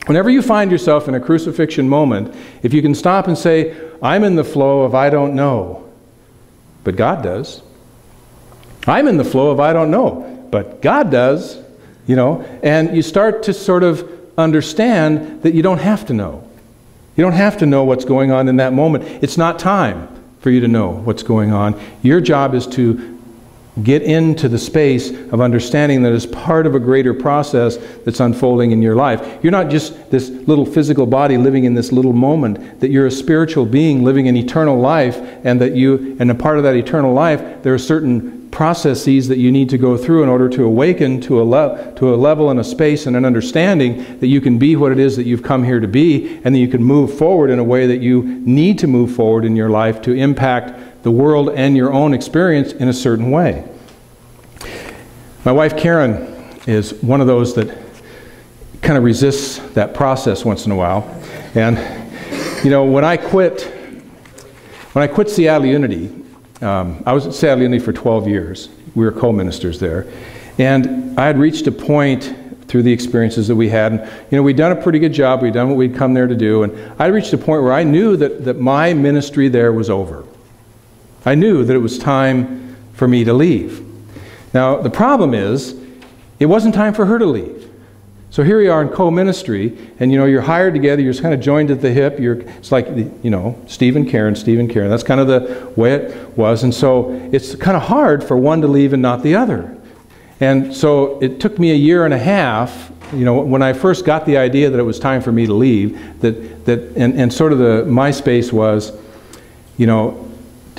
Whenever you find yourself in a crucifixion moment, if you can stop and say, I'm in the flow of I don't know, but God does. I'm in the flow of I don't know, but God does, you know, and you start to sort of understand that you don't have to know. You don't have to know what's going on in that moment. It's not time for you to know what's going on. Your job is to get into the space of understanding that it's part of a greater process that's unfolding in your life. You're not just this little physical body living in this little moment, that you're a spiritual being living an eternal life, and that and a part of that eternal life, there are certain processes that you need to go through in order to awaken to a level and a space and an understanding that you can be what it is that you've come here to be, and that you can move forward in a way that you need to move forward in your life to impact the world and your own experience in a certain way. My wife Karen is one of those that kind of resists that process once in a while. And you know, when I quit Seattle Unity, I was at Seattle Unity for 12 years. We were co-ministers there. And I had reached a point through the experiences that we had. And, you know, we'd done a pretty good job. We'd done what we'd come there to do. And I reached a point where I knew that my ministry there was over. I knew that it was time for me to leave. Now, the problem is, it wasn't time for her to leave. So here we are in co-ministry, and you know, you're hired together, you're kind of joined at the hip, it's like, you know, Steve and Karen. That's kind of the way it was, and so it's kind of hard for one to leave and not the other. And so it took me a year and a half, you know, when I first got the idea that it was time for me to leave, and sort of my space was, you know,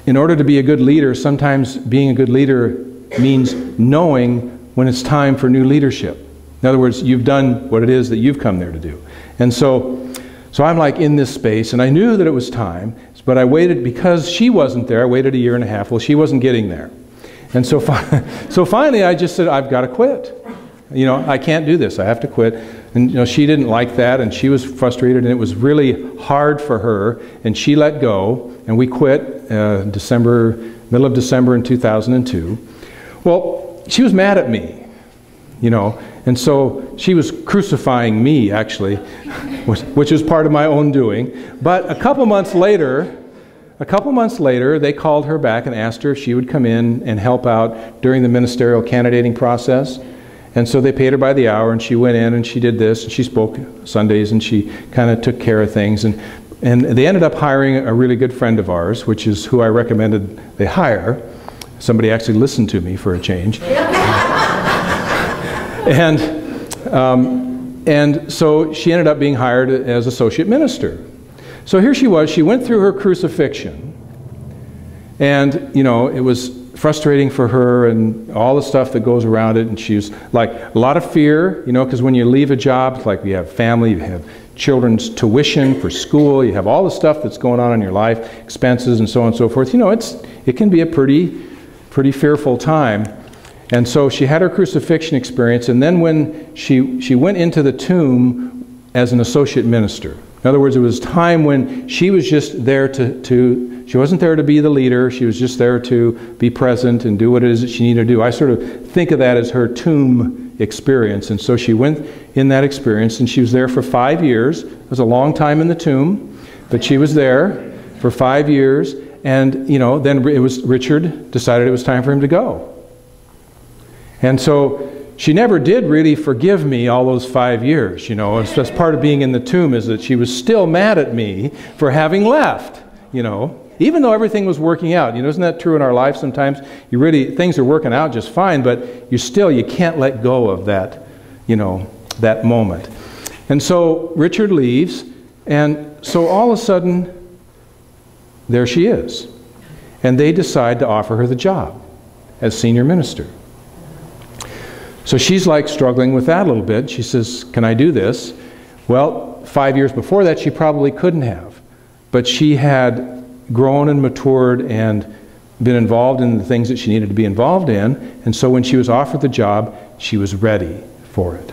in order to be a good leader, sometimes being a good leader means knowing when it's time for new leadership. In other words, you've done what it is that you've come there to do. And so I'm like in this space, and I knew that it was time, but I waited because she wasn't there. I waited a year and a half. Well, she wasn't getting there. And so finally I just said, I've got to quit. You know, I can't do this. I have to quit. And you know, she didn't like that, and she was frustrated, and it was really hard for her, and she let go, and we quit middle of December in 2002. Well, she was mad at me, you know, and so she was crucifying me, actually, which is part of my own doing. But a couple months later, they called her back and asked her if she would come in and help out during the ministerial candidating process. And so they paid her by the hour, and she went in and she did this, and she spoke Sundays, and she kind of took care of things. And they ended up hiring a really good friend of ours, which is who I recommended they hire. Somebody actually listened to me for a change. And so she ended up being hired as associate minister. So here she was. She went through her crucifixion. And, you know, it was frustrating for her and all the stuff that goes around it. And she was like, a lot of fear, you know, because when you leave a job, it's like you have family, you have children's tuition for school, you have all the stuff that's going on in your life, expenses and so on and so forth. You know, it can be a pretty fearful time. And so she had her crucifixion experience, and then when she went into the tomb as an associate minister. In other words, it was time when she was just there she wasn't there to be the leader, she was just there to be present and do what it is that she needed to do. I sort of think of that as her tomb experience. And so she went in that experience, and she was there for 5 years. It was a long time in the tomb, but she was there for 5 years. And, you know, then Richard decided it was time for him to go. And so she never did really forgive me all those 5 years, you know. That's part of being in the tomb, is that she was still mad at me for having left, you know. Even though everything was working out, you know, isn't that true in our life sometimes? Things are working out just fine, but you can't let go of that, you know, that moment. And so Richard leaves, and so all of a sudden, there she is. And they decide to offer her the job as senior minister. So she's like struggling with that a little bit. She says, can I do this? Well, 5 years before that, she probably couldn't have. But she had grown and matured and been involved in the things that she needed to be involved in. And so when she was offered the job, she was ready for it,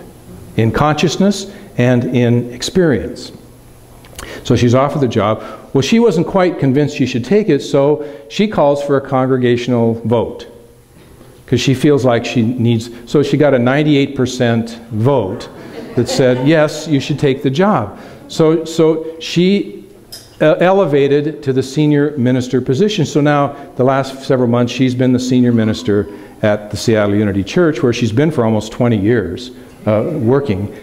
in consciousness and in experience. So she's offered the job. Well, she wasn't quite convinced she should take it, so she calls for a congregational vote, because she feels like she needs, so she got a 98% vote that said, yes, you should take the job. So she elevated to the senior minister position. So now, the last several months, she's been the senior minister at the Seattle Unity Church, where she's been for almost 20 years working.